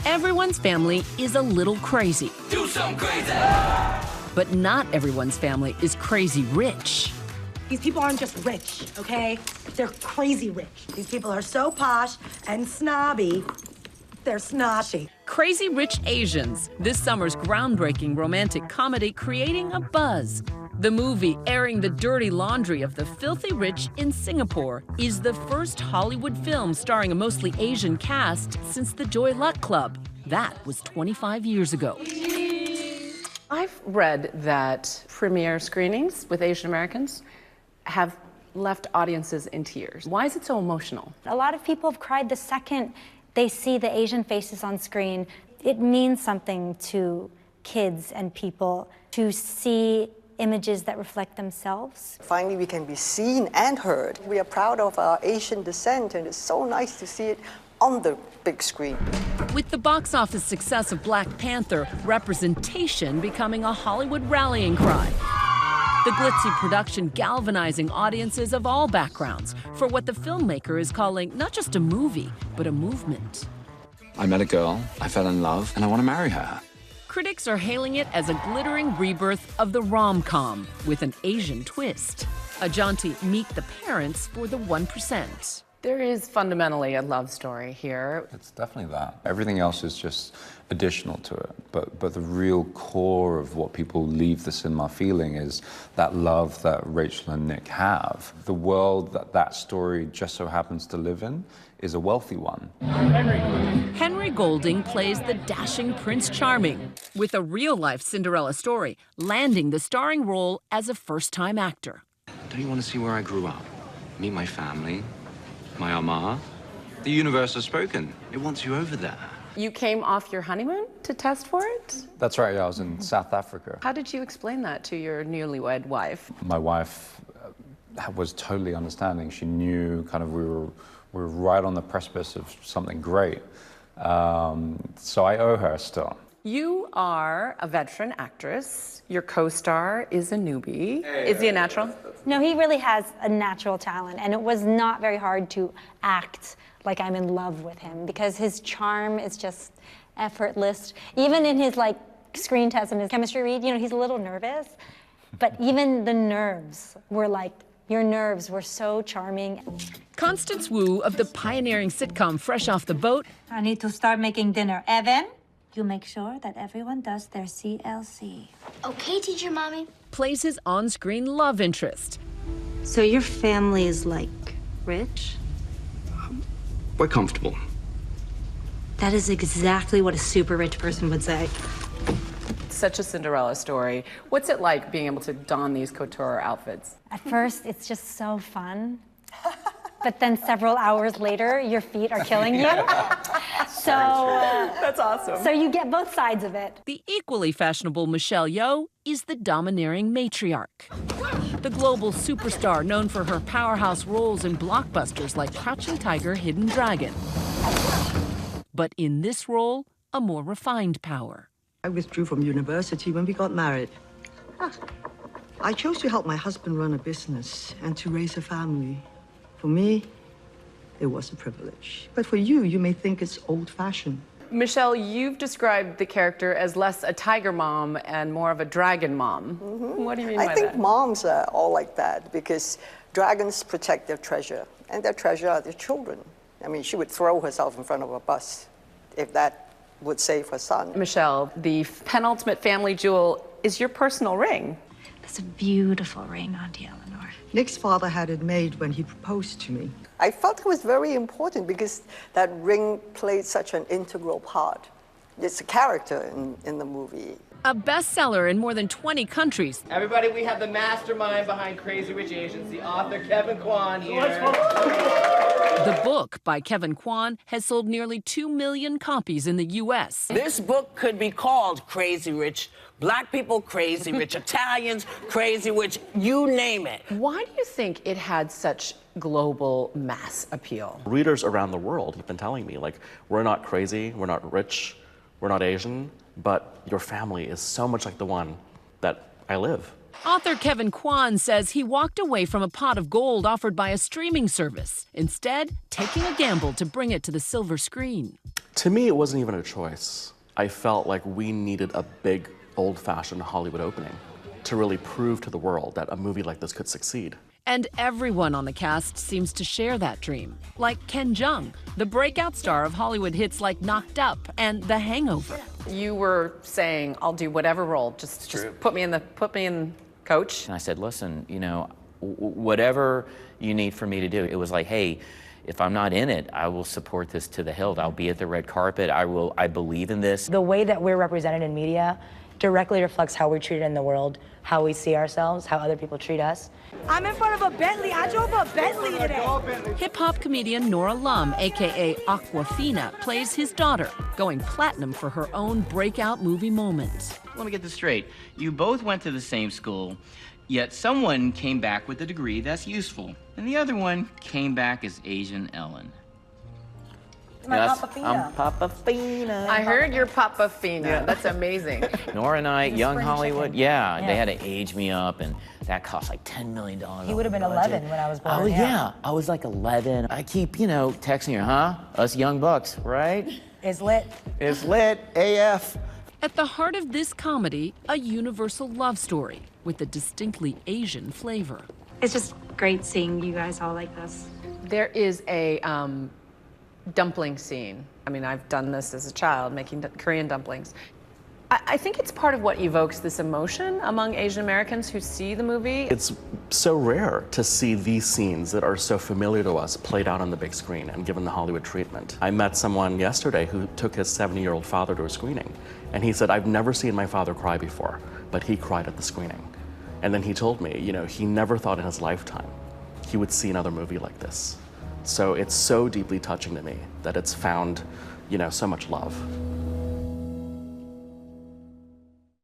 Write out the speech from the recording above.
Everyone's family is a little crazy. Do some crazy! But not everyone's family is crazy rich. These people aren't just rich, okay? They're crazy rich. These people are so posh and snobby, they're snotty. Crazy Rich Asians, this summer's groundbreaking romantic comedy creating a buzz. The movie, airing the dirty laundry of the filthy rich in Singapore, is the first Hollywood film starring a mostly Asian cast since The Joy Luck Club. That was 25 years ago. I've read that premiere screenings with Asian Americans have left audiences in tears. Why is it so emotional? A lot of people have cried the second they see the Asian faces on screen. It means something to kids and people to see images that reflect themselves. Finally, we can be seen and heard. We are proud of our Asian descent, and it's so nice to see it on the big screen. With the box office success of Black Panther, representation becoming a Hollywood rallying cry. The glitzy production galvanizing audiences of all backgrounds for what the filmmaker is calling not just a movie, but a movement. I met a girl, I fell in love, and I want to marry her. Critics are hailing it as a glittering rebirth of the rom-com with an Asian twist. A jaunty meet the parents for the 1%. There is fundamentally a love story here. It's definitely that. Everything else is just additional to it. But the real core of what people leave the cinema feeling is that love that Rachel and Nick have. The world that that story just so happens to live in is a wealthy one. Henry Golding plays the dashing Prince Charming, with a real-life Cinderella story, landing the starring role as a first-time actor. Don't you want to see where I grew up? Meet my family, my Ama. The universe has spoken. It wants you over there. You came off your honeymoon to test for it? That's right, yeah, I was in South Africa. How did you explain that to your newlywed wife? My wife was totally understanding. She knew kind of we were right on the precipice of something great. So I owe her still. You are a veteran actress. Your co-star is a newbie. Is he a natural? No, he really has a natural talent, and it was not very hard to act like I'm in love with him because his charm is just effortless. Even in his screen test and his chemistry read, you know, he's a little nervous, but even the nerves were your nerves were so charming. Constance Wu of the pioneering sitcom Fresh Off the Boat. I need to start making dinner. Evan, you make sure that everyone does their CLC. Okay, teacher mommy. Plays his on-screen love interest. So your family is rich? We're comfortable. That is exactly what a super rich person would say. Such a Cinderella story. What's it like being able to don these couture outfits? At first, it's just so fun. But then several hours later, your feet are killing you. So That's awesome. So you get both sides of it. The equally fashionable Michelle Yeoh is the domineering matriarch. The global superstar known for her powerhouse roles in blockbusters like Crouching Tiger, Hidden Dragon. But in this role, a more refined power. I withdrew from university when we got married. I chose to help my husband run a business and to raise a family. For me, it was a privilege. But for you, you may think it's old-fashioned. Michelle, you've described the character as less a tiger mom and more of a dragon mom. What do you mean by that? I think moms are all like that because dragons protect their treasure, and their treasure are their children. I mean, she would throw herself in front of a bus if that would save her son. Michelle, the penultimate family jewel is your personal ring. That's a beautiful ring, Auntie Eleanor. Nick's father had it made when he proposed to me. I felt it was very important because that ring played such an integral part. It's a character in the movie. A bestseller in more than 20 countries. Everybody, we have the mastermind behind Crazy Rich Asians, the author Kevin Kwan here. The book by Kevin Kwan has sold nearly 2 million copies in the U.S. This book could be called Crazy Rich. Black people crazy rich, Italians crazy rich, you name it. Why do you think it had such global mass appeal? Readers around the world have been telling me, we're not crazy, we're not rich, we're not Asian, but your family is so much like the one that I live. Author Kevin Kwan says he walked away from a pot of gold offered by a streaming service, instead taking a gamble to bring it to the silver screen. To me, it wasn't even a choice. I felt like we needed a big, old-fashioned Hollywood opening to really prove to the world that a movie like this could succeed. And everyone on the cast seems to share that dream. Like Ken Jeong, the breakout star of Hollywood hits like Knocked Up and The Hangover. You were saying, I'll do whatever role, just put me in coach. And I said, listen, you know, whatever you need for me to do. It was like, hey, if I'm not in it, I will support this to the hilt. I'll be at the red carpet. I believe in this. The way that we're represented in media directly reflects how we're treated in the world, how we see ourselves, how other people treat us. I'm in front of a Bentley. I drove a Bentley today. Hip-hop comedian Nora, aka Awkwafina, plays his daughter, going platinum for her own breakout movie moment. Let me get this straight. You both went to the same school, yet someone came back with a degree that's useful, and the other one came back as Asian Ellen. Yes, I'm Awkwafina. I heard you're Awkwafina. Yeah. That's amazing. Nora and I, young Hollywood, Yeah. they had to age me up, and that cost like $10 million. He would have been 11 when I was born. Oh, yeah. I was like 11. I keep, texting her, huh? Us young bucks, right? It's lit. It's lit, AF. At the heart of this comedy, a universal love story with a distinctly Asian flavor. It's just great seeing you guys all like this. There is a dumpling scene. I mean, I've done this as a child, making Korean dumplings. I think it's part of what evokes this emotion among Asian Americans who see the movie. It's so rare to see these scenes that are so familiar to us played out on the big screen and given the Hollywood treatment. I met someone yesterday who took his 70-year-old father to a screening, and he said, I've never seen my father cry before, but he cried at the screening. And then he told me, he never thought in his lifetime he would see another movie like this. So it's so deeply touching to me that it's found, so much love.